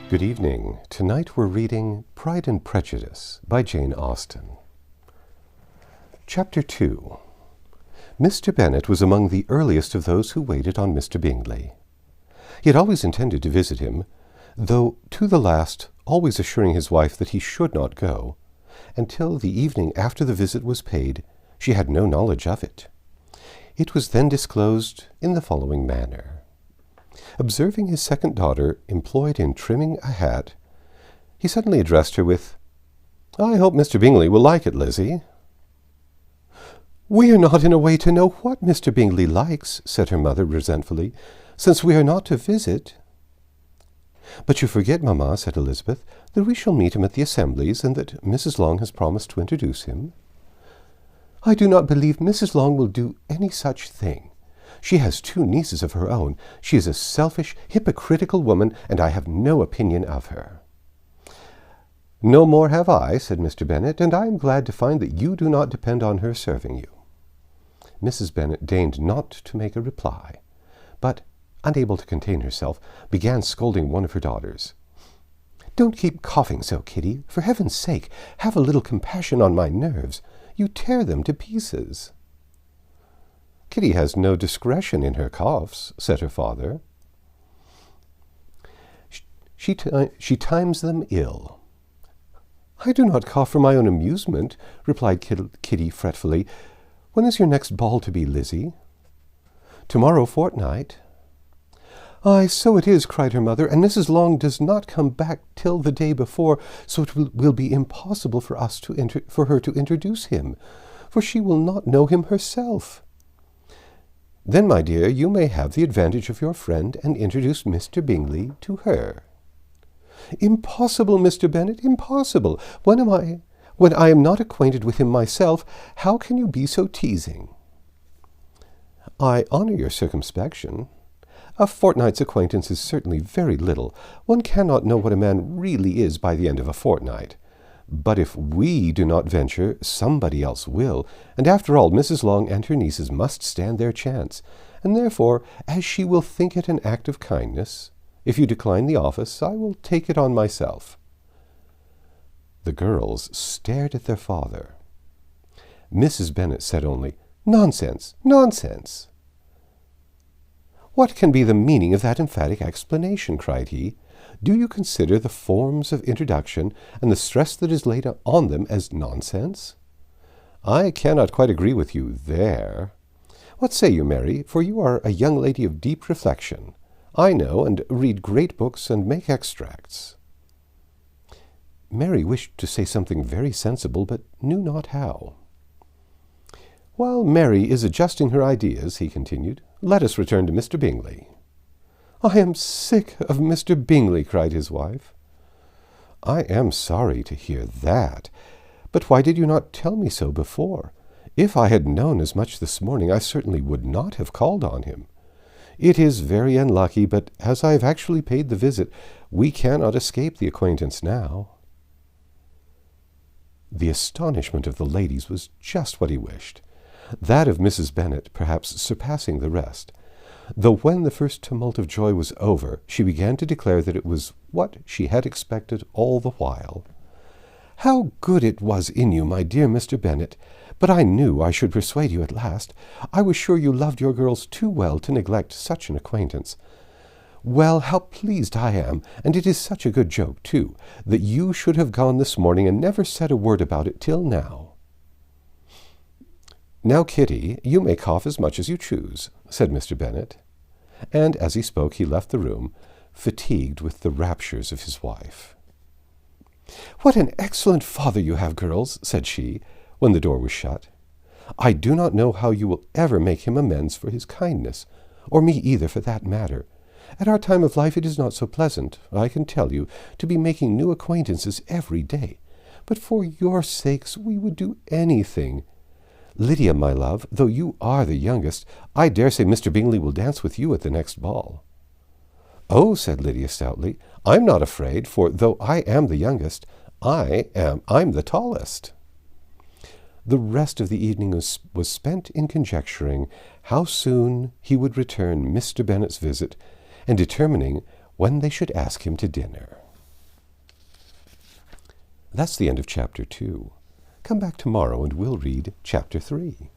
Good evening. Tonight we're reading Pride and Prejudice by Jane Austen. Chapter 2. Mr. Bennet was among the earliest of those who waited on Mr. Bingley. He had always intended to visit him, though to the last always assuring his wife that he should not go. Until the evening after the visit was paid, she had no knowledge of it. It was then disclosed in the following manner. Observing his second daughter employed in trimming a hat, he suddenly addressed her with, "I hope Mr. Bingley will like it, Lizzie." "We are not in a way to know what Mr. Bingley likes," said her mother resentfully, "since we are not to visit." "But you forget, mamma," said Elizabeth, "that we shall meet him at the assemblies, and that Mrs. Long has promised to introduce him." "I do not believe Mrs. Long will do any such thing. She has 2 nieces of her own. She is a selfish, hypocritical woman, and I have no opinion of her." "No more have I," said Mr. Bennet, "and I am glad to find that you do not depend on her serving you." Mrs. Bennet deigned not to make a reply, but, unable to contain herself, began scolding one of her daughters. "Don't keep coughing so, Kitty. For heaven's sake, have a little compassion on my nerves. You tear them to pieces." "Kitty has no discretion in her coughs," said her father. She times them ill." "I do not cough for my own amusement," replied Kitty fretfully. "When is your next ball to be, Lizzie?" "Tomorrow fortnight." "Aye, so it is," cried her mother, "and Mrs. Long does not come back till the day before, so it will be impossible for her to introduce him, for she will not know him herself." "Then, my dear, you may have the advantage of your friend and introduce Mr. Bingley to her." "Impossible, Mr. Bennet, impossible. When I am not acquainted with him myself, how can you be so teasing?" "I honour your circumspection. A fortnight's acquaintance is certainly very little. One cannot know what a man really is by the end of a fortnight. But if we do not venture, somebody else will, and after all, Mrs. Long and her nieces must stand their chance, and therefore, as she will think it an act of kindness, if you decline the office, I will take it on myself." The girls stared at their father. Mrs. Bennet said only, "Nonsense, nonsense." "What can be the meaning of that emphatic explanation?" cried he. "Do you consider the forms of introduction and the stress that is laid on them as nonsense? I cannot quite agree with you there. What say you, Mary? For you are a young lady of deep reflection. I know, and read great books and make extracts." Mary wished to say something very sensible, but knew not how. "While Mary is adjusting her ideas," he continued, "let us return to Mr. Bingley." "I am sick of Mr. Bingley," cried his wife. "I am sorry to hear that. But why did you not tell me so before? If I had known as much this morning, I certainly would not have called on him. It is very unlucky, but as I have actually paid the visit, we cannot escape the acquaintance now." The astonishment of the ladies was just what he wished, that of Mrs. Bennet perhaps surpassing the rest, though when the first tumult of joy was over, she began to declare that it was what she had expected all the while. "How good it was in you, my dear Mr. Bennet! But I knew I should persuade you at last. I was sure you loved your girls too well to neglect such an acquaintance. Well, how pleased I am, and it is such a good joke, too, that you should have gone this morning and never said a word about it till now." "Now, Kitty, you may cough as much as you choose," said Mr. Bennet, and as he spoke he left the room, fatigued with the raptures of his wife. "What an excellent father you have, girls," said she, when the door was shut. "I do not know how you will ever make him amends for his kindness, or me either, for that matter. At our time of life it is not so pleasant, I can tell you, to be making new acquaintances every day. But for your sakes we would do anything. Lydia, my love, though you are the youngest, I dare say Mr. Bingley will dance with you at the next ball." "Oh," said Lydia stoutly, "I'm not afraid, for though I am the youngest, I'm the tallest." The rest of the evening was spent in conjecturing how soon he would return Mr. Bennet's visit, and determining when they should ask him to dinner. That's the end of Chapter 2. Come back tomorrow and we'll read Chapter 3.